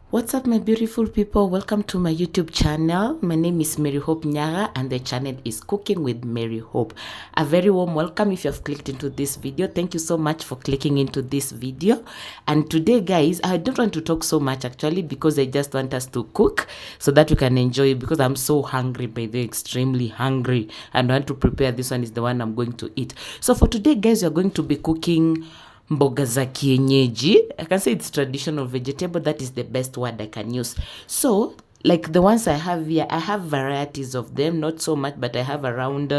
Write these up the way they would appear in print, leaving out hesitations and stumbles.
What's up, my beautiful people? Welcome to my YouTube channel. My name is M.Nyagha and the channel is Cooking with Mary Hope. A very warm welcome if you have clicked into this video. Thank you so much for clicking into this video. And today, guys, I don't want to talk so much actually because I just want us to cook so that we can enjoy it, because I'm so hungry, by the way, extremely hungry, and I want to prepare. This one is the one I'm going to eat. So for today, guys, we're going to be cooking Mboga za Kienyeji. I can say it's traditional vegetable. That is the best word I can use. So, like the ones I have here, I have varieties of them. Not so much, but I have around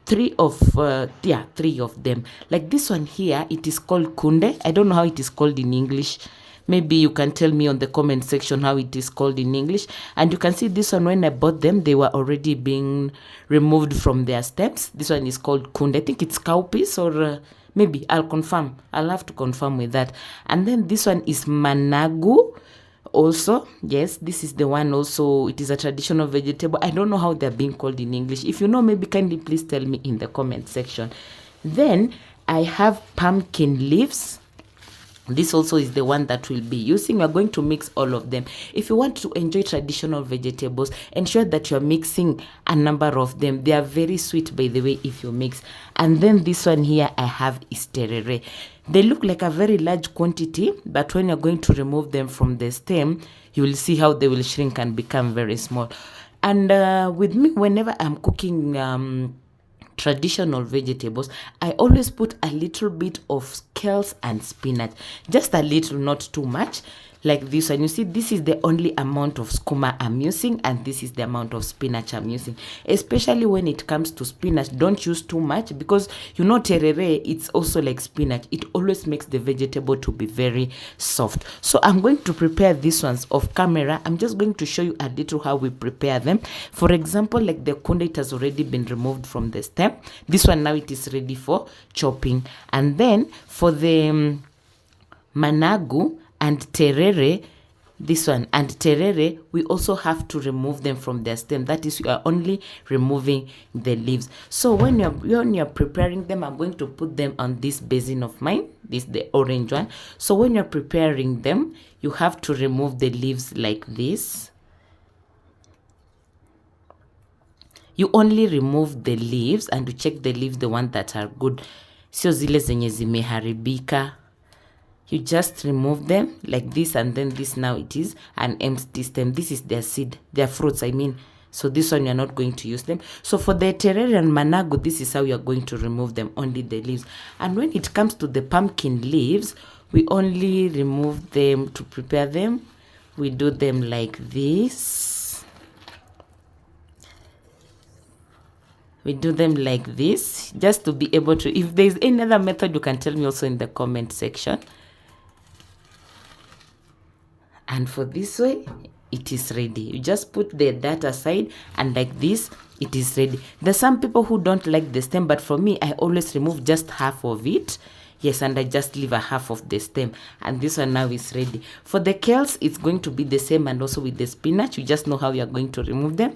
three of them. Like this one here, it is called Kunde. I don't know how it is called in English. Maybe you can tell me on the comment section how it is called in English. And you can see this one, when I bought them, they were already being removed from their stems. This one is called Kunde. I think it's cowpeas or... maybe I'll confirm. I'll have to confirm with that. And then this one is Managu also. Yes, this is the one also. It is a traditional vegetable. I don't know how they're being called in English. If you know, maybe kindly please tell me in the comment section. Then I have pumpkin leaves. This also is the one that we'll be using. We're going to mix all of them. If you want to enjoy traditional vegetables, ensure that you're mixing a number of them. They are very sweet, by the way, if you mix. And then this one here I have is terere. They look like a very large quantity, but when you're going to remove them from the stem, you will see how they will shrink and become very small. And with me, whenever I'm cooking traditional vegetables, I always put a little bit of scales and spinach, just a little, not too much, like this one. You see, this is the only amount of skuma I'm using, and this is the amount of spinach I'm using. Especially when it comes to spinach, don't use too much, because you know terere, it's also like spinach. It always makes the vegetable to be very soft. So I'm going to prepare these ones off camera. I'm just going to show you a little how we prepare them. For example, like the kunde, it has already been removed from the stem. This one now, it is ready for chopping. And then for the managu and terere, this one and terere, we also have to remove them from their stem. That is, you are only removing the leaves. So when you're preparing them, I'm going to put them on this basin of mine. This is the orange one. So when you're preparing them, you have to remove the leaves like this. You only remove the leaves, and you check the leaves, the ones that are good, sio zile zenye zimeharibika. You just remove them like this, and then this, now it is an empty stem. This is their seed, their fruits, I mean. So this one, you're not going to use them. So for the terere and managu, this is how you're going to remove them, only the leaves. And when it comes to the pumpkin leaves, we only remove them to prepare them. We do them like this. We do them like this, just to be able to, if there's any other method, you can tell me also in the comment section. And for this way, it is ready. You just put the dirt aside, and like this, it is ready. There's some people who don't like the stem, but for me, I always remove just half of it. Yes, and I just leave a half of the stem. And this one now is ready. For the kales, it's going to be the same, and also with the spinach, you just know how you're going to remove them.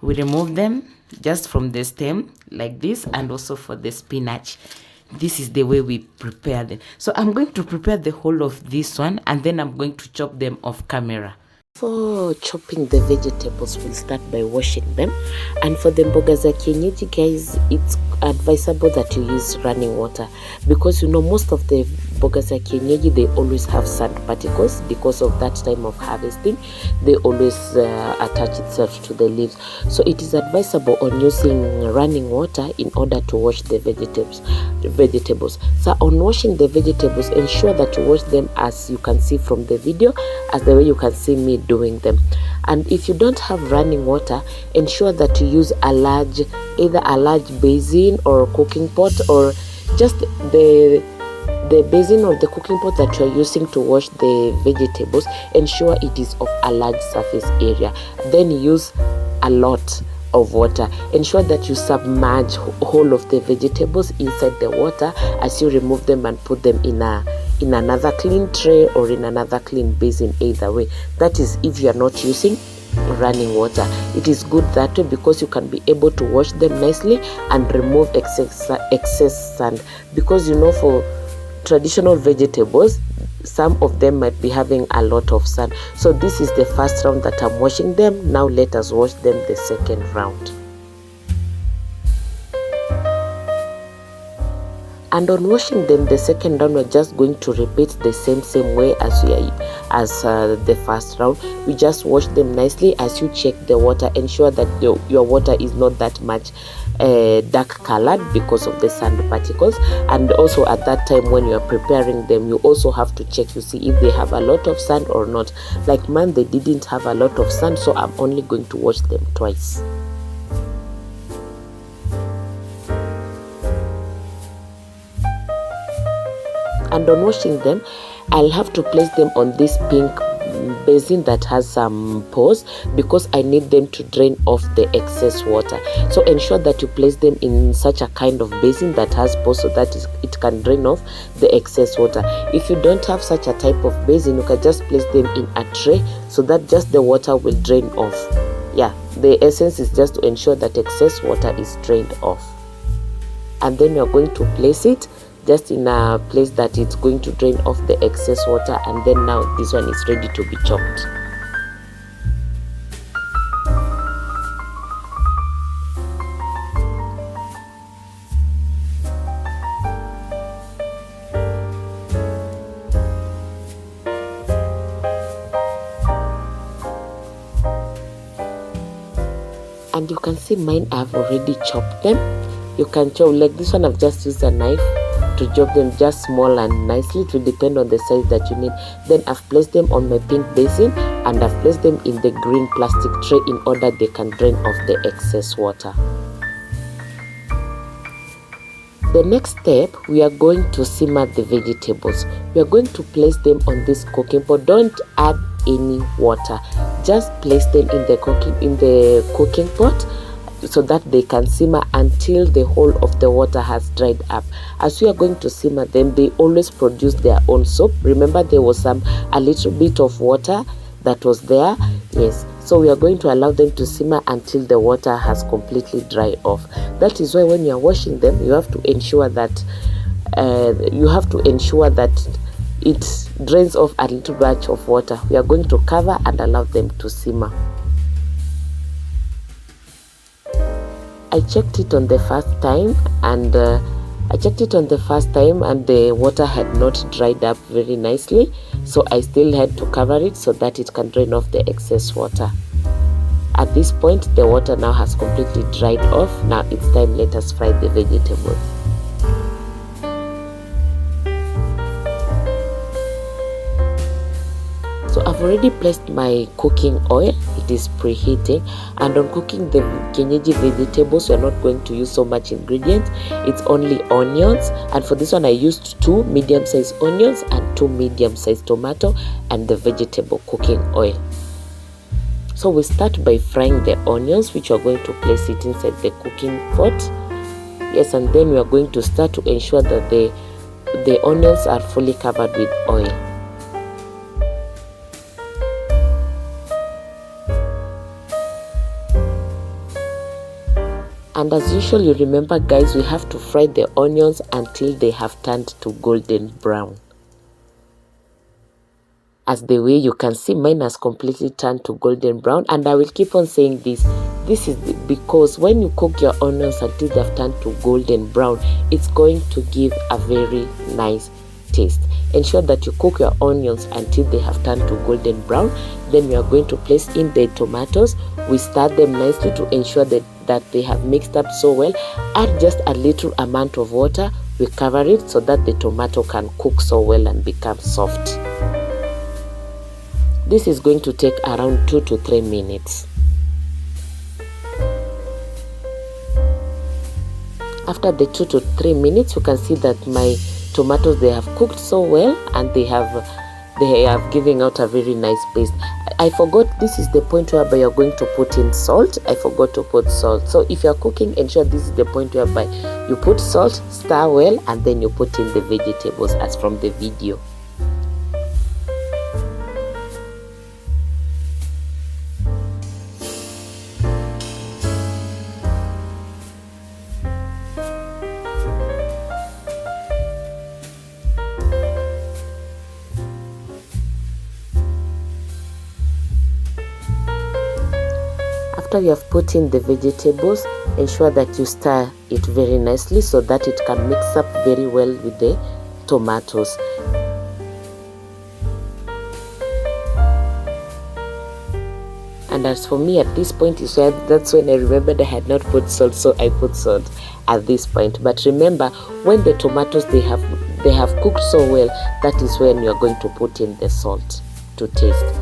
We remove them just from the stem like this, and also for the spinach. This is the way we prepare them. So I'm going to prepare the whole of this one, and then I'm going to chop them off camera. For chopping the vegetables, we'll start by washing them. And for the mboga za kienyeji, guys, it's advisable that you use running water, because you know most of the mboga za kienyeji, they always have sand particles. Because of that time of harvesting, they always attach itself to the leaves. So it is advisable on using running water in order to wash the vegetables. So on washing the vegetables, ensure that you wash them as you can see from the video, as the way you can see me doing them. And if you don't have running water, ensure that you use either a large basin or cooking pot, or just the basin or the cooking pot that you're using to wash the vegetables. Ensure it is of a large surface area. Then use a lot of water. Ensure that you submerge whole of the vegetables inside the water as you remove them and put them in another clean tray or in another clean basin. Either way, that is if you are not using running water. It is good that way, because you can be able to wash them nicely and remove excess sand. Because you know, for traditional vegetables, some of them might be having a lot of sun. So this is the first round that I'm washing them. Now let us wash them the second round. And on washing them the second round, we're just going to repeat the same way as the first round. We just wash them nicely. As you check the water, ensure that your water is not that much dark colored because of the sand particles. And also at that time when you are preparing them, you also have to check to see if they have a lot of sand or not. Like mine, they didn't have a lot of sand, so I'm only going to wash them twice. And on washing them, I'll have to place them on this pink basin that has some pores, because I need them to drain off the excess water. So ensure that you place them in such a kind of basin that has pores, so that it can drain off the excess water. If you don't have such a type of basin, you can just place them in a tray so that just the water will drain off. Yeah, the essence is just to ensure that excess water is drained off. And then you're going to place it just in a place that it's going to drain off the excess water, and then now this one is ready to be chopped. And you can see mine, I've already chopped them. You can chop like this one. I've just used a knife to chop them just small and nicely. It will depend on the size that you need. Then I've placed them on my pink basin, and I've placed them in the green plastic tray in order they can drain off the excess water. The next step, we are going to simmer the vegetables. We are going to place them on this cooking pot. Don't add any water. Just place them in the cooking pot, so that they can simmer until the whole of the water has dried up. As we are going to simmer them, they always produce their own soup. Remember, there was a little bit of water that was there. Yes, so we are going to allow them to simmer until the water has completely dried off. That is why when you are washing them, you have to ensure that it drains off a little batch of water. We are going to cover and allow them to simmer. I checked it on the first time, and the water had not dried up very nicely, so I still had to cover it so that it can drain off the excess water. At this point, the water now has completely dried off. Now it's time, let us fry the vegetables. So I've already placed my cooking oil. It is preheating, and on cooking the Kienyeji vegetables, we are not going to use so much ingredients. It's only onions, and for this one I used 2 medium-sized onions and 2 medium-sized tomato and the vegetable cooking oil. So we start by frying the onions, which we are going to place it inside the cooking pot. Yes, and then we are going to start to ensure that the onions are fully covered with oil. And as usual, you remember guys, we have to fry the onions until they have turned to golden brown. As the way you can see, mine has completely turned to golden brown, and I will keep on saying this. This is because when you cook your onions until they have turned to golden brown, it's going to give a very nice taste. Ensure that you cook your onions until they have turned to golden brown. Then we are going to place in the tomatoes. We stir them nicely to ensure that they have mixed up so well. Add just a little amount of water. We cover it so that the tomato can cook so well and become soft. This is going to take around 2 to 3 minutes. After the 2 to 3 minutes, you can see that my tomatoes, they have cooked so well, and they have given out a very nice paste. I forgot, this is the point whereby you're going to put in salt. I forgot to put salt. So if you're cooking, ensure this is the point whereby you put salt, stir well, and then you put in the vegetables as from the video. After you have put in the vegetables, ensure that you stir it very nicely so that it can mix up very well with the tomatoes. And as for me, at this point that's when I remembered I had not put salt, so I put salt at this point. But remember, when the tomatoes they have cooked so well, that is when you are going to put in the salt to taste.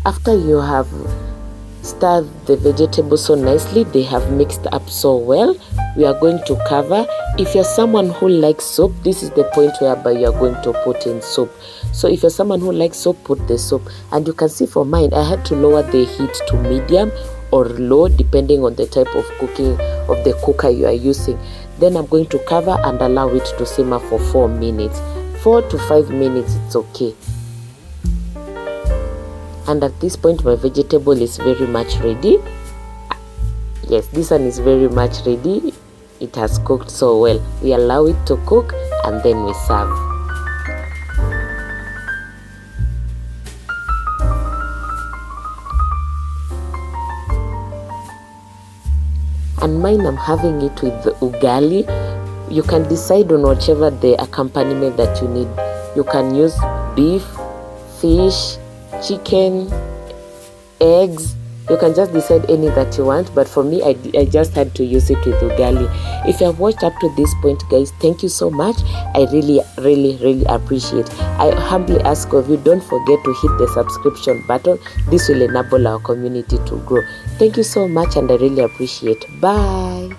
After you have stirred the vegetables so nicely, they have mixed up so well, we are going to cover. If you're someone who likes soup, this is the point whereby you are going to put in soup. So if you're someone who likes soup, put the soup. And you can see for mine, I had to lower the heat to medium or low depending on the type of cooking of the cooker you are using. Then I'm going to cover and allow it to simmer for 4 minutes. 4 to 5 minutes, it's okay. And at this point, my vegetable is very much ready. Yes, this one is very much ready. It has cooked so well. We allow it to cook and then we serve. And mine, I'm having it with the ugali. You can decide on whichever the accompaniment that you need. You can use beef, fish, chicken, eggs. You can just decide any that you want, but for me, I just had to use it with ugali. If you have watched up to this point, guys, thank you so much. I really appreciate. I humbly ask of you, don't forget to hit the subscription button. This will enable our community to grow. Thank you so much, and I really appreciate. Bye.